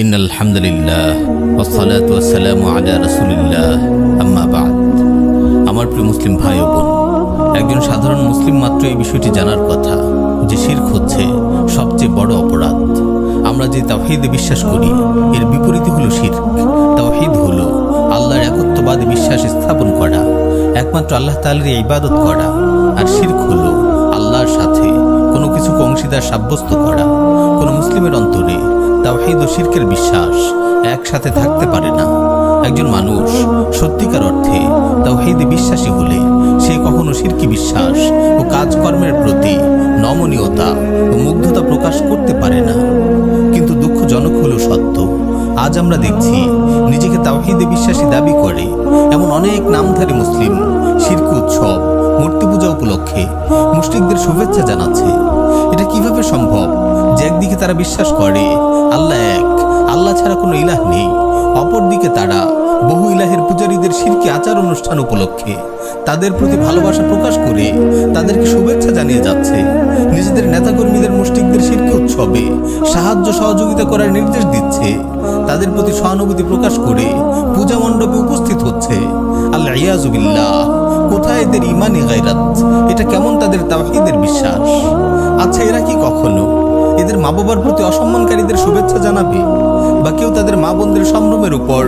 ইন্নাল হামদুলিল্লাহ ওয়াসসালাতু ওয়াসসালামু আলা রাসূলিল্লাহ আম্মা বাদ। আমার প্রিয় মুসলিম ভাই ও বোন, একজন সাধারণ মুসলিম মাত্র এই বিষয়টি জানার কথা যে শিরক হচ্ছে সবচেয়ে বড় অপরাধ। আমরা যে তাওহীদে বিশ্বাস করি এর বিপরীত হলো শিরক। তাওহীদ হলো আল্লাহর একত্ববাদে বিশ্বাস স্থাপন করা, একমাত্র আল্লাহ তাআলার ইবাদত করা। আর শিরক হলো আল্লাহর সাথে কোনো কিছুকে অংশীদার সাব্যস্ত করা। কোনো মুসলিমের অন্তরে তাওহীদ ও শিরকের বিশ্বাস একসাথে থাকতে পারে না। একজন মানুষ সত্যিকার অর্থে তাওহীদে বিশ্বাসী হলে সে কখনো শিরকি বিশ্বাস ও কাজকর্মের প্রতি নমনীয়তা ও মুগ্ধতা প্রকাশ করতে পারে না। কিন্তু দুঃখজনক হলো সত্য, আজ আমরা দেখছি নিজেকে তাওহীদে বিশ্বাসী দাবি করে এমন অনেক নামধারী মুসলিম শিরকি উৎসব, মূর্তি পূজা উপলক্ষে মুশরিকদের শুভেচ্ছা জানাচ্ছে। এটা কিভাবে সম্ভব যে একদিকে তারা বিশ্বাস করে আল্লাহ এক, আল্লাহ ছাড়া কোনো ইলাহ নেই, অপরদিকে তারা বহু ইলাহের পূজারীদের শিরকি আচার অনুষ্ঠান উপলক্ষে তাদের প্রতি ভালোবাসা প্রকাশ করে তাদেরকে শুভেচ্ছা জানিয়ে যাচ্ছে। নিজেদের নেতাকর্মীদের মুশরিকদের শিরকি উৎসবে সাহায্য সহযোগিতা করার নির্দেশ দিচ্ছে, তাদের প্রতি সহানুভূতি প্রকাশ করে পূজা মণ্ডপে উপস্থিত হচ্ছে। আল্লাহ ইয়াযু বিল্লাহ, কোথায় এদের ইমানি গায়রাত? এটা কেমন তাদের তাওহীদের বিশ্বাস? আচ্ছা, এরা কি কখনো এদের মা বাবার প্রতি অসম্মানকারীদের শুভেচ্ছা জানাবে? বা কেউ তাদের মা বোনদের সম্ভ্রমের উপর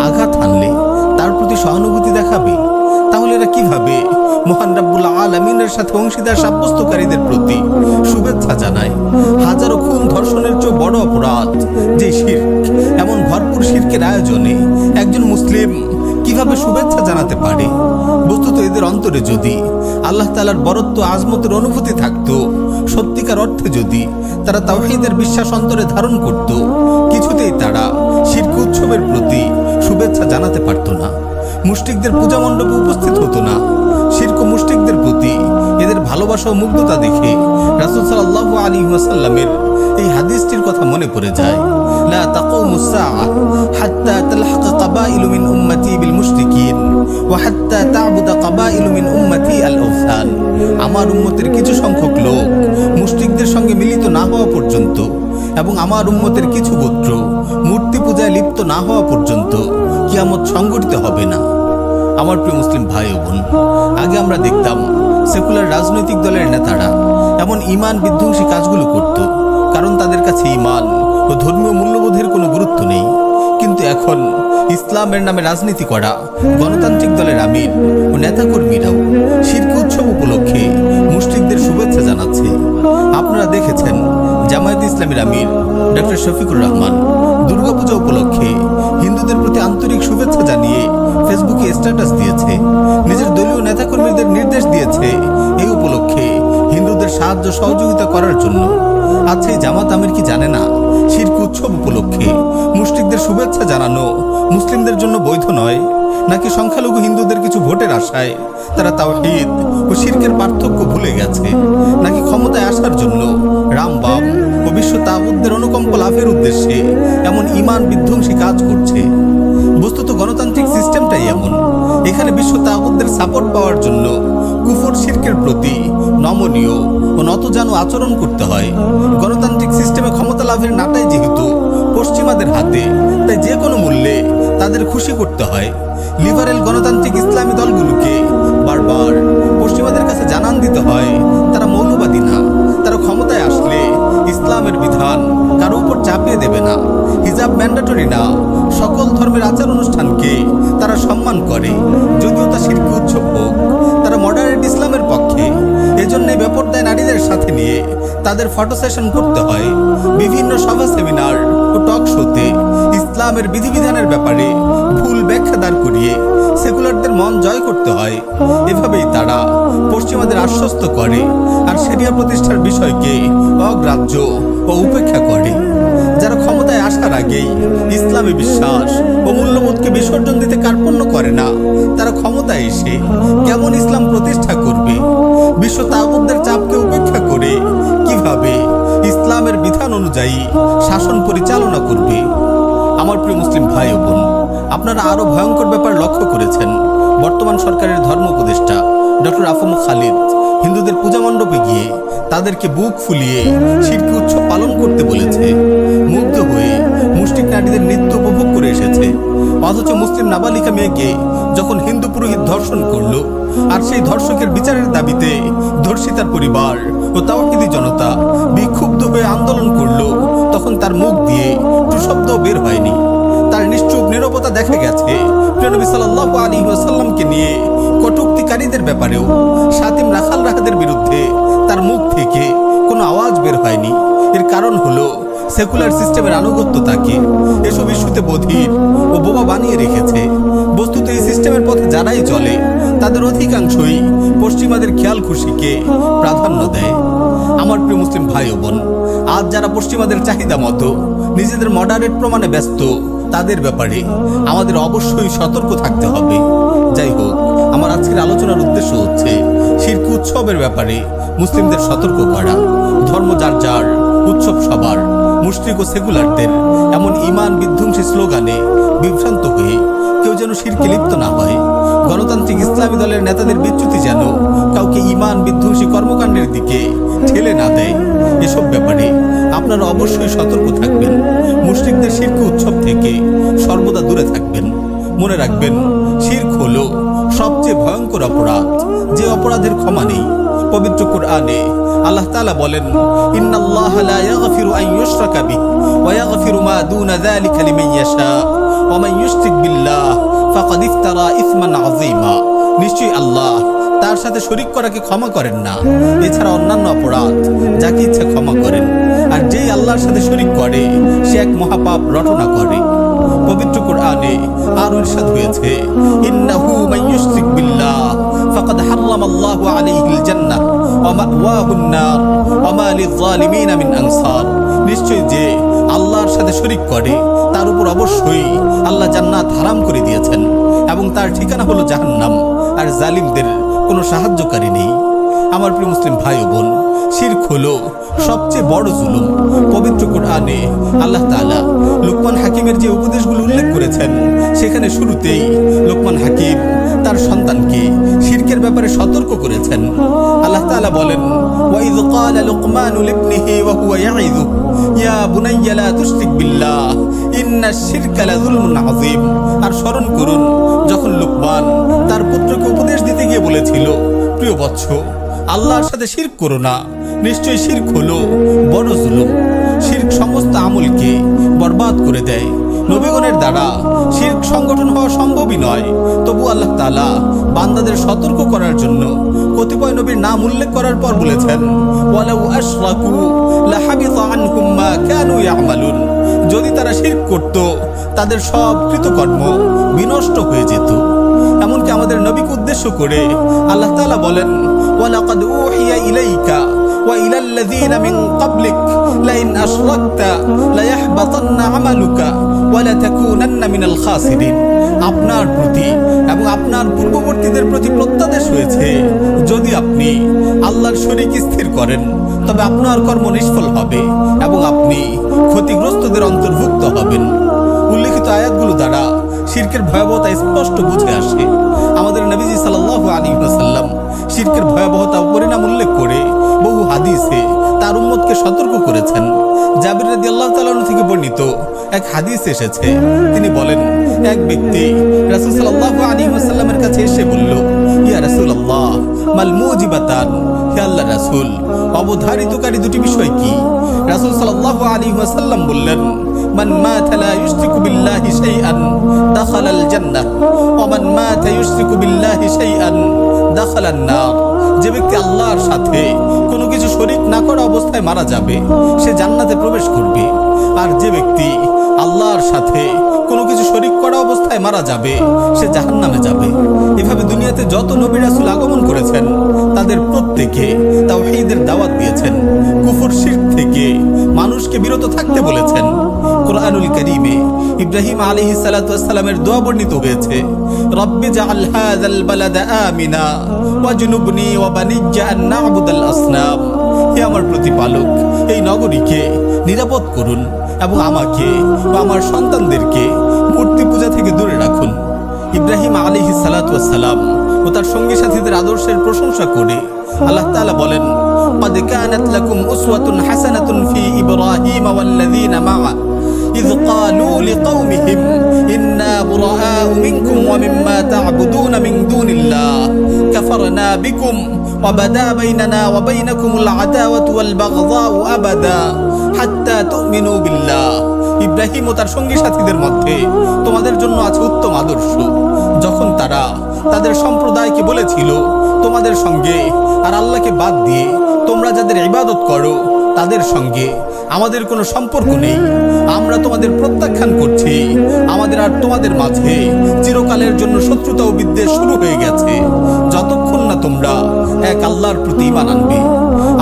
আঘাত হানলে তার প্রতি সহানুভূতি দেখাবে? তাহলে এরা কিভাবে মহান রাব্বুল আলামিনের সাথে অংশীদার সাব্যস্তকারীদের প্রতি শুভেচ্ছা জানায়? হাজারো খুন ধর্ষণের চেয়ে বড় অপরাধ যে শিরক, এমন ভরপুর শিরকের আয়োজনে একজন মুসলিম কিভাবে শুভেচ্ছা জানাতে পারে? বস্তুত এদের অন্তরে যদি আল্লাহ তাআলার বরত্ব আজমতের অনুভূতি থাকতো, সত্যিকার অর্থে যদি তারা তাওহীদের বিশ্বাস অন্তরে ধারণ করত, কিছুতেই তারা শিরকি উৎসবের প্রতি শুভেচ্ছা জানাতে পারত না, মুশরিকদের পূজা মণ্ডপে উপস্থিত হতো না। শিরক ও মুশরিকদের প্রতি এদের ভালোবাসা ও মুগ্ধতা দেখে রাসূল সাল্লাল্লাহু আলাইহি ওয়াসাল্লামের এই হাদিসটির কথা মনে পড়ে যায়, লা তাকুমুস সাআহ হাত্তা তালহাকা কাবাইলু মিন উম্মতি বিল মুশরিকিন ওয়া হাত্তা তা'বুদা কাবাইলু মিন উম্মতি আল আওসান। আমার উম্মতের কিছু সংখ্যক লোক মুশরিকদের সঙ্গে মিলিত না হওয়া পর্যন্ত এবং আমার উম্মতের কিছু গোত্র মূর্তি পূজায় লিপ্ত না হওয়া পর্যন্ত কিয়ামত সংঘটিত হবে না। আমার প্রিয় মুসলিম ভাই ও বোন, আগে আমরা দেখতাম সেকুলার রাজনৈতিক দলের নেতারা এমন ঈমান বিধ্বংসী কাজগুলো করত কারণ তাদের কাছে ঈমান ও ধর্মীয় মূল্যবোধের কোনো গুরুত্ব নেই। কিন্তু এখন ইসলামের নামে রাজনীতি করা গণতান্ত্রিক দলের আমির ও নেতাকর্মীরাও শিরকি উৎসব উপলক্ষে মুশরিকদের শুভেচ্ছা জানাচ্ছে। আপনারা দেখেছেন জামায়াতে ইসলামীর আমির ডক্টর শফিকুর রহমান দুর্গাপূজা উপলক্ষে হিন্দুদের প্রতি আন্তরিক শুভেচ্ছা জানিয়ে ফেসবুকে স্ট্যাটাস দিয়েছে। নিজের দলীয় নেতাকর্মীদের নির্দেশ দিয়েছে এই উপলক্ষে হিন্দুদের সাহায্য সহযোগিতা করার জন্য। আচ্ছা, এই জামাত আমির কি জানে না শিরকি উৎসব উপলক্ষে মুশরিকদের শুভেচ্ছা জানানো মুসলিমদের জন্য বৈধ নয়? নাকি সংখ্যালঘু হিন্দুদের কিছু ভোটের আশায় তারা তাওহীদ ও শিরকের পার্থক্য ভুলে গেছে? নাকি ক্ষমতায় আসার জন্য রামবাম ও বিশ্ব তাগুতদের অনুকম্প লাভের উদ্দেশ্যে এমন ঈমান বিধ্বংসী কাজ করছে? বস্তুত গণতান্ত্রিক সিস্টেমটাই এমন, এখানে বিশ্ব তাগুতদের সাপোর্ট পাওয়ার জন্য কুফর শিরকের প্রতি নমনীয় ও নতজানু আচরণ করতে হয়। গণতান্ত্রিক সিস্টেমে ক্ষমতা লাভের নাটাই যেহেতু পশ্চিমাদের হাতে, তাই যে কোনো মূল্যে তাদের খুশি করতে হয়। লিবারেল গণতান্ত্রিক ইসলামী দলগুলোকে বারবার পশ্চিমাদের কাছে জানান দিতে হয় তারা মৌলবাদী না, তারা ক্ষমতায় আসলে ইসলামের বিধান কারো উপর চাপিয়ে দেবে না, হিজাব ম্যান্ডেটরি না, সকল ধর্মের আচার অনুষ্ঠানকে তারা সম্মান করে, যদিও তা শিরকি উৎসব হোক। তারা মডারেট ইসলামের পক্ষে, এজন্য বেপরদায় নারীদের সাথে নিয়ে তাদের ফটো সেশন করতে হয়। বিভিন্ন সভা, সেমিনার ও টক শোতে ইসলামের বিধিবিধানের ব্যাপারে ভুল ব্যাখ্যা দাঁড় করিয়ে সেকুলারদের মন জয় করতে হয়। এভাবেই তারা পশ্চিমাদের আশ্বস্ত করে আর শরিয়া প্রতিষ্ঠার বিষয়কে অগ্রাহ্য ও উপেক্ষা করে। যারা ক্ষমতায় আসার আগেই ইসলামী বিশ্বাস ও মূল্যবোধকে বিসর্জন দিতে কার্পণ্য করে না, তারা ক্ষমতায় এসে কেমন ইসলাম প্রতিষ্ঠা করবে? বিশ্ব তাগুতদের চাপকে উপেক্ষা করে কিভাবে ইসলামের বিধান অনুযায়ী শাসন পরিচালনা করবে? আমার প্রিয় মুসলিম ভাই ও বোন, আপনারা আরো ভয়ঙ্কর ব্যাপার লক্ষ্য করেছেন। বর্তমান সরকারের ধর্ম উপদেষ্টা ডক্টর আফম খালিদ হিন্দুদের পূজা মণ্ডপে গিয়ে তাদেরকে বুক ফুলিয়ে শিরকি উৎসব পালন করতে বলেছে। মুগ্ধ হয়ে মুশরিক নারীদের নৃত্য উপভোগ করে এসেছে। অথচ মুসলিম নাবালিকা মেয়েকে যখন হিন্দু পুরোহিত ধর্ষণ করলো, আর সেই ধর্ষকের বিচারের দাবিতে ধর্ষিতার পরিবার ও তাওহীদি জনতা বিক্ষুব্ধ হয়ে আন্দোলন করলো, তখন তার মুখ দিয়ে একটু শব্দ বের হয়নি। তার নিশ্চুপ নীরবতা দেখা গেছে প্রিয় নবী সাল্লাল্লাহু আলাইহি ওয়াসাল্লামকে নিয়ে কটূক্তিকারীদের ব্যাপারেও শাতিম রাখালদের বিরুদ্ধে তার মুখ থেকে কোনো আওয়াজ বের হয়নি। এর কারণ হলো সেকুলার সিস্টেমের আনুগত্য তাকে এসব ইস্যুতে বধির ও বোবা বানিয়ে রেখেছে। বস্তুত এই সিস্টেমের পথে যারাই চলে তাদের অধিকাংশই পশ্চিমাদের খেয়াল খুশিকে প্রাধান্য দেয়। আমার প্রিয় মুসলিম ভাই ও বোন, আজ যারা পশ্চিমাদের চাহিদা মতো নিজেদের মডারেট প্রমাণে ব্যস্ত, তাদের ব্যাপারে আমাদের অবশ্যই সতর্ক থাকতে হবে। যাই হোক, আমার আজকের আলোচনার উদ্দেশ্য হচ্ছে শিরক উৎসবের ব্যাপারে মুসলিমদের সতর্ক করা। ধর্ম যার যার, উৎসব সবার। মুশরিক ও সেকুলারদের এমন ঈমান বিধ্বংসী স্লোগানে বিভ্রান্ত হয়ে কেউ যেন শিরকে লিপ্ত না হয়। গণতান্ত্রিক ইসলামী দলের নেতাদের বিচ্যুতি যেন কাউকে ঈমান বিধ্বংসী কর্মকাণ্ডের দিকে ঠেলে না দেয়। এসব ব্যাপারে আপনারা অবশ্যই সতর্ক থাকবেন। মুশরিকদের শিরক উৎসব থেকে সর্বদা দূরে থাকবেন। মনে রাখবেন, শিরক হলো সবচেয়ে ভয়ঙ্কর অপরাধ, যে অপরাধের ক্ষমা নেই। পবিত্র কুরআনে আল্লাহ তাআলা বলেন, ইন্নাল্লাহা লা ইয়াগফিরু আন ইউশরাকা বিহি ওয়া ইয়াগফিরু মা দুনা যালিকা লিমান ইয়াশা ওয়া মান ইউশরিক বিল্লাহ ফাকাদ ইফতারা ইসমান আযীমা। নিশ্চয়ই আল্লাহ তার সাথে শরীক করাকে ক্ষমা করেন না, এছাড়া অন্যান্য অপরাধ যাকে ইচ্ছা ক্ষমা করেন। আর যেই আল্লাহর সাথে শরীক করে সে এক মহাপাপ রটনা করে। পবিত্র কুরআনে আর ইরশাদ হয়েছে, ইন্নাহু মান ইউশরিক বিল্লাহ ফাকাদ হারামাল্লাহু আলাইহিল জান্নাহ ওয়া মাওয়াহুন নার ওয়া মা লিয-যালিমিনা মিন আনসার। নিশ্চয় যে আল্লাহর সাথে শরীক করে তার উপর অবশ্যই আল্লাহ জান্নাত হারাম করে দিয়েছেন এবং তার ঠিকানা হলো জাহান্নাম, আর জালিমদের কোনো সাহায্যকারী নেই। আমার প্রিয় মুসলিম ভাই ও বোন, শিরক হলো সবচেয়ে বড় জুলুম। পবিত্র কুরআনে আল্লাহ তাআলা লুকমান হাকিমের যে উপদেশগুলো উল্লেখ করেছেন, সেখানে শুরুতেই লুকমান হাকিম তার সন্তানকে শিরকের ব্যাপারে সতর্ক করেছেন। আল্লাহ তাআলা বলেন, ওয়াইয ক্বালা লুকমানু লিবনিহি ওয়া হুয়া ইয়াইযু ইয়া বুনাইয়া লা তুশরিক বিল্লাহ ইন্নাশ শিরকা লাযুলমুন আযীম। আর স্মরণ করুন, যখন লুকমান তার পুত্রকে উপদেশ দিতে গিয়ে বলেছিল, প্রিয় বৎস, আল্লাহর সাথে শিরক করো না, নিশ্চয়ই শিরক হলো বড় জুলুম। শিরক সমস্ত আমলকে বরবাদ করে দেয়। নবীগণের দ্বারা শিরক সংগঠন হওয়া সম্ভবই নয়, তবু আল্লাহ তাআলা বান্দাদের সতর্ক করার জন্য কতিপয় নবীর নাম উল্লেখ করার পর বলেছেন, ওয়ালাউ আশরাকু লাহাবিতা আনহুম মা কানু ইয়ামালুন। যদি তারা শিরক করত, তাদের সব কৃতকর্ম বিনষ্ট হয়ে যেত। এমনকি আমাদের নবীকে উদ্দেশ্য করে আল্লাহ তাআলা বলেন, ওয়ালাকাদ উহিয়া ইলাইকা ওয়া ইলাল্লাযীনা মিন ক্বাবলিক লাইন আশরাকতা লায়াহবাতান্না আমালুকা ওয়া লাতাকুনান্না মিনাল খাসিরিন। আপনার প্রতি এবং আপনার পূর্ববর্তীদের প্রতি প্রত্যাদেশ হয়েছে, যদি আপনি আল্লাহর শরীক স্থির করেন তবে আপনার কর্ম নিষ্ফল হবে এবং আপনি ক্ষতিগ্রস্তদের অন্তর্ভুক্ত হবেন। উল্লেখিত আয়াতগুলো দ্বারা শিরকের ভয়াবহতা স্পষ্ট বুঝে আসে। আমাদের নবীজি সাল্লাল্লাহু আলাইহি ওয়াসাল্লাম শিরকের ভয়াবহতা ও পরিণাম উল্লেখ করে বহু হাদিসে তার উম্মতকে সতর্ক করেছেন। জাবির রাদিয়াল্লাহু তাআলা আনহু থেকে বর্ণিত এক হাদিস এসেছে, তিনি বলেন, এক ব্যক্তি রাসূল সাল্লাল্লাহু আলাইহি ওয়াসাল্লামের কাছে এসে বলল, ইয়া রাসূলুল্লাহ, মাল মুজিবাতান, হে আল্লাহর রাসূল, অবধারিতকারী দুটি বিষয় কি? রাসূল সাল্লাল্লাহু আলাইহি ওয়াসাল্লাম বললেন, মান মাতা লা ইউশরিকু বিল্লাহি শাইআন দাখালাল জান্নাহ ওয়া মান মাতা ইউশরিকু বিল্লাহি শাইআন দাখালান নার। যে ব্যক্তি আল্লাহর সাথে কোনো কিছু শরীক না করা অবস্থায় মারা যাবে, সে জান্নাতে প্রবেশ করবে। আর যে ব্যক্তি আল্লাহর সাথে কোনো কিছু শরীক করা অবস্থায় মারা যাবে, সে জাহান্নামে যাবে। এভাবে দুনিয়াতে যত নবী রাসূল আগমন করেছেন, তাদের প্রত্যেকে তাওহীদের দাওয়াত দিয়েছেন, কুফর শিরক থেকে মানুষকে বিরত থাকতে বলেছেন। কুরআনুল কারীমে ইব্রাহিম আলাইহিস সালাতু ওয়াস সালামের দোয়া বর্ণিত হয়েছে, রব্বি জাআল হাযাল বালাদা আমিনা ওয়াজনুবনি ওয়া বানিজ্জা আন না'বুদাল আসনাম। হে আমার প্রতিপালক, এই নগরীকে নিরাপদ করুন এবং আমাকে ও আমার সন্তানদেরকে মূর্তি পূজা থেকে দূরে রাখুন। ইব্রাহিম আলাইহিস সালাতু ওয়াস সালাম ও তার সঙ্গী সাথীদের আদর্শের প্রশংসা করে আল্লাহ তাআলা বলেন, قد كانت لكم أسوة حسنة في إبراهيم والذين معه إذ قالوا لقومهم إنا براء منكم ومما تعبدون من دون الله كفرنا بكم وبدا بيننا وبينكم العداوة والبغضاء أبدا حتى تؤمنوا بالله। ইব্রাহিম ও তার সঙ্গী সাথীদের মধ্যে তোমাদের জন্য আছে উত্তম আদর্শ। যখন তারা তাদের সম্প্রদায়কে বলেছিল, তোমাদের সঙ্গে আর আল্লাহকে বাদ দিয়ে তোমরা যাদের ইবাদত করো তাদের সঙ্গে আমাদের কোনো সম্পর্ক নেই, আমরা তোমাদের প্রত্যাখ্যান করছি, আমাদের আর তোমাদের মাঝে চিরকালের জন্য শত্রুতা ও বিদ্বেষ শুরু হয়ে গেছে যতক্ষণ না তোমরা এক আল্লাহর প্রতি ঈমান আনবে।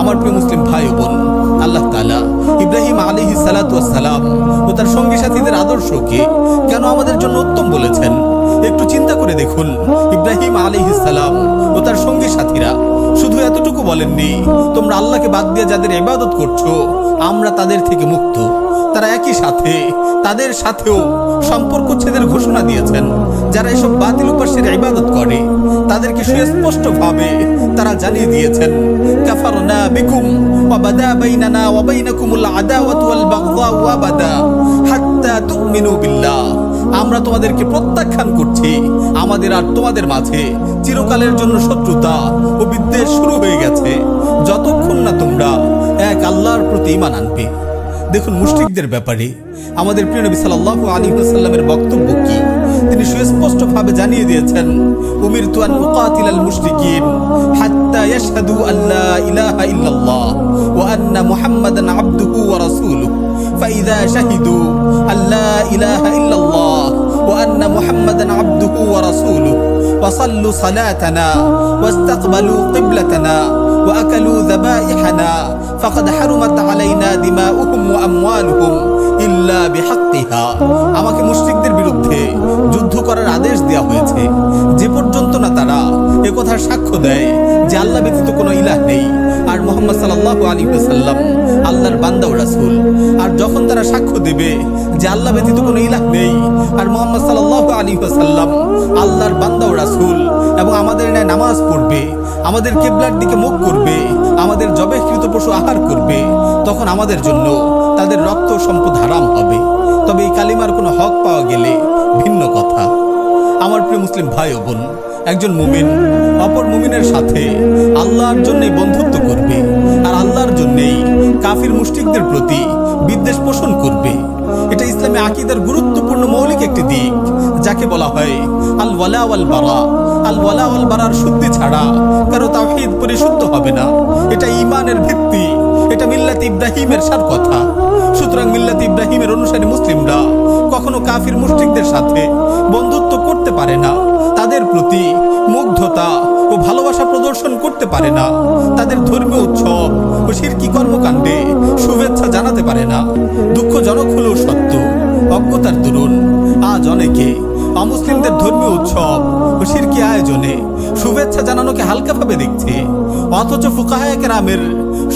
আমার প্রিয় মুসলিম ভাই ও বোন, আল্লাহ তাআলা ইব্রাহিম আলাইহিস সালাতু ওয়াস সালাম ও তার সঙ্গী সাথীদের আদর্শকে কেন আমাদের জন্য উত্তম বলেছেন একটু চিন্তা করে দেখুন। ইব্রাহিম আলাইহিস সালাম ও তার সঙ্গী সাথীরা শুধু এতটুকু বলেননি, তোমরা আল্লাহকে বাদ দিয়ে যাদের ইবাদত করছো আমরা তাদের থেকে মুক্ত। তারা একই সাথে তাদের সাথেও সম্পর্কচ্ছেদের ঘোষণা দিয়েছেন। যারা এসব বাতিল উপাস্যের ইবাদত করে তাদেরকে সুস্পষ্টভাবে তারা জানিয়ে দিয়েছেন, কাফারনা বিকুম ওয়া বাদা বাইনানা ওয়া বাইনাকুমুল আদাওয়াতু ওয়াল বাগদাউ আবাদা হাত্তা তুমিনু বিল্লাহ। আমরা তোমাদেরকে প্রত্যাখ্যান করছি, আমাদের আর তোমাদের মাঝে চিরকালের জন্য শত্রুতা ও বিদ্বেষ শুরু হয়ে গেছে যতক্ষণ না তোমরা এক আল্লাহর প্রতি ঈমান আনবে। দেখুন মুশরিকদের ব্যাপারে আমাদের প্রিয় নবী সাল্লাল্লাহু আলাইহি ওয়াসাল্লামের বক্তব্য কি। তিনি সুস্পষ্টভাবে জানিয়ে দিয়েছেন, উমিরতু আন উকাতিলাল মুশরিকিন হাত্তা ইয়াশহাদু আল্লা ইলাহা ইল্লাল্লাহ ওয়া আন্না মুহাম্মাদান আবদুহু ওয়া রাসূলুহু ফাইযা শাহিদু আল্লা ইলাহা ইল্লাল্লাহ ওয়া আন্না মুহাম্মাদান আবদুহু ওয়া রাসূলুহু ওয়া সাল্লু সালাতানা ওয়াস্তাকবালু কিবলাতানা ওয়া আকালু যাবাইহানা ফাকাদ হারুমাত আলাইনা দিমাউহুম ওয়া আমওয়ালুহুম ইল্লা বিহাক্কিহা। আমাকে মুশরিকদের বিরুদ্ধে যুদ্ধ করার আদেশ দেওয়া হয়েছে যে পর্যন্ত না তারা একথার সাক্ষ্য দেয় যে আল্লাহ ব্যতীত কোনো ইলাহ নেই আর মুহাম্মদ সাল্লাল্লাহু আলাইহি ওয়াসাল্লাম আল্লাহর বান্দা ও রাসূল। আর যখন তারা সাক্ষ্য দেবে যে আল্লাহ ব্যতীত কোনো ইলাহ নেই আর মুহাম্মদ সাল্লাল্লাহু আলাইহি ওয়াসাল্লাম আল্লাহর বান্দা ও রাসূল এবং আমাদের ন্যায় নামাজ পড়বে, আমাদের কিবলার দিকে মুখ করবে, আমাদের জবেহকৃত পশু আহার করবে, তখন আমাদের জন্য তাদের রক্ত সম্পদ হারাম হবে। তবে এই কালিমার কোনো হক পাওয়া গেলে ভিন্ন কথা। আমার প্রিয় মুসলিম ভাই ও বোন, একজন মুমিন অপর মুমিনের সাথে আল্লাহর জন্যই বন্ধুত্ব করবে আর আল্লাহর জন্যই কাফির মুশরিকদের প্রতি বিদ্বেষ পোষণ করবে। এটা ইসলামে আকীদার গুরুত্বপূর্ণ মৌলিক একটি দিক, যাকে বলা হয় আল ওয়ালা ওয়াল বারা। আল ওয়ালা ওয়াল বারার শুদ্ধি ছাড়া কারো তাওহীদ পরিশুদ্ধ হবে না। এটা ঈমানের ভিত্তি, এটা মিল্লাত ইব্রাহিমের সার কথা। সুতরাং মিল্লাত ইব্রাহিমের অনুসারী মুসলিমরা কখনো কাফির মুশরিকদের সাথে বন্ধুত্ব করতে পারে না, তাদের প্রতি মুগ্ধতা ও ভালোবাসা প্রদর্শন করতে পারে না, তাদের ধর্মীয় উৎসব ও শিরকি কর্মকাণ্ডে শুভেচ্ছা জানাতে পারে না। দুঃখজনক হলেও সত্য, অজ্ঞতার দরুন আজ অনেকে অমুসলিমদের ধর্মীয় উৎসব ও শিরকি আয়োজনে শুভেচ্ছা জানানোকে হালকাভাবে দেখছে, অথচ ফুকাহায়ে কেরামের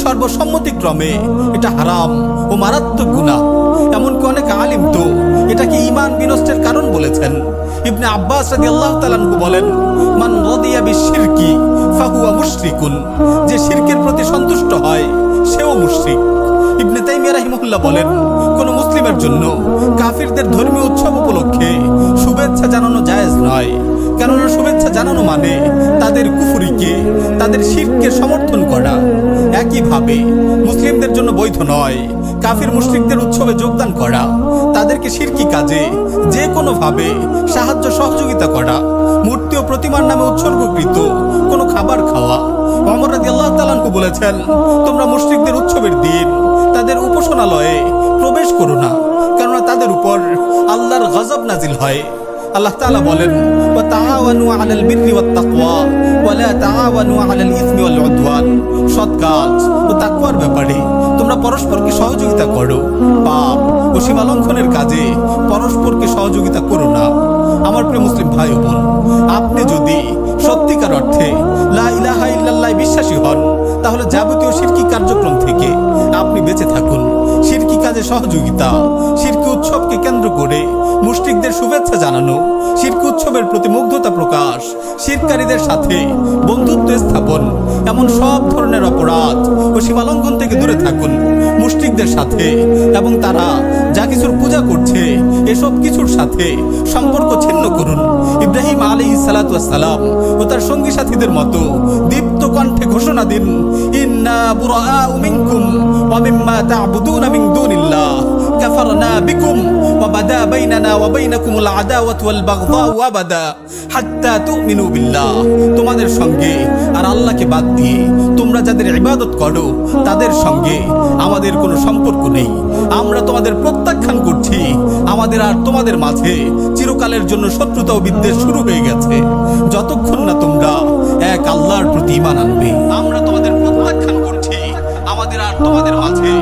সর্বসম্মতিক্রমে এটা হারাম ও মারাত্মক গুনাহ। এমনকি অনেক আলিম তো এটাকে ঈমান বিনষ্টের কারণ বলেছেন। ইবনে আব্বাস রাদিয়াল্লাহু তাআলা আনহু বলেন, মান রাদিয়া বিশিরকি ফাহুয়া মুশরিকুন। যে শিরকের প্রতি সন্তুষ্ট হয় সেও মুশরিক। ইবনে তাইমিয়া রাহিমাহুল্লাহ বলেন, কোন মুসলিমের জন্য কাফিরদের ধর্মীয় উৎসব উপলক্ষে শুভেচ্ছা জানানো জায়েজ নয়, কেননা শুভেচ্ছা জানানো মানে তাদের কুফরিকে, তাদের শিরককে সমর্থন করা। একইভাবে মুসলিমদের জন্য বৈধ নয় কাফির মুশরিকদের উৎসবে যোগদান করা, তাদেরকে শিরকি কাজে যে কোনোভাবে সাহায্য সহযোগিতা করা, মূর্তি ও প্রতিমার নামে উৎসর্গকৃত কোনো খাবার খাওয়া। ওমর রাদিয়াল্লাহু তাআলা আনহু বলেছেন, তোমরা মুশরিকদের উৎসবের দিন তাদের উপাসনালয়ে প্রবেশ করো না, কেননা তাদের উপর আল্লাহর গজব নাজিল হয়। আল্লাহ তাআলা বলেন, ওয়া তাআওয়ানু আলাল বিররি ওয়াত তাকওয়া ওয়া লা তাআওয়ানু আলাল ইসমি ওয়াল উদওয়ান। সৎ কাজ ও তাকওয়ার ব্যাপারে তোমরা পরস্পরকে সহযোগিতা করো, পাপ ও সীমালঙ্ঘনের কাজে পরস্পরকে সহযোগিতা করো না। আমার প্রিয় মুসলিম ভাই ও বোন, আপনি যদি সত্যিকার অর্থে লা ইলাহা ইল্লাল্লাহ বিশ্বাসী হন, তাহলে যাবতীয় শিরকি কার্যক্রম থেকে আপনি বেঁচে থাকুন। শিরকি কাজে সহযোগিতা, শিরকি উৎসবকে কেন্দ্র করে মুশরিকদের শুভেচ্ছা জানানো, শিরকি উৎসবের প্রতি মুগ্ধতা প্রকাশ, শিরকারীদের সাথে বন্ধুত্ব স্থাপন, এমন এমন সব ধরনের অপরাধ ও সীমালঙ্ঘন থেকে দূরে থাকুন মুশরিকদের সাথে, এবং তারা যা কিছুর পূজা করছে এসব কিছুর সাথে সম্পর্ক ছিন্ন করুন। ইব্রাহিম আলাইহিস সালাতু ওয়াস সালাম ও তার সঙ্গী সাথীদের মতো দীপ্ত কণ্ঠে ঘোষণা দিন, ইন্না বুরাআউ মিনকুম ওয়া মিম্মা তা'বুদুনা মিন দুনিল্লাহ কাফারনা বিকুম ওয়া বাদা বাইনানা ওয়া বাইনাকুমুল আদাওয়াতু ওয়াল বাগদাউ আবাদা হাত্তা তু'মিনু বিল্লাহ। তোমাদের সঙ্গে আর আল্লাহকে বাদ দিয়ে তোমরা যাদের ইবাদত করো তাদের সঙ্গে আমাদের কোনো সম্পর্ক নেই। আমরা তোমাদের প্রত্যাখ্যান করছি। আমাদের আর তোমাদের মাঝে চিরকালের জন্য শত্রুতা ও বিদ্বেষ শুরু হয়ে গেছে যতক্ষণ না তোমরা এক আল্লাহর প্রতি ঈমান আনবে। আমরা তোমাদের প্রত্যাখ্যান করছি। আমাদের আর তোমাদের মাঝে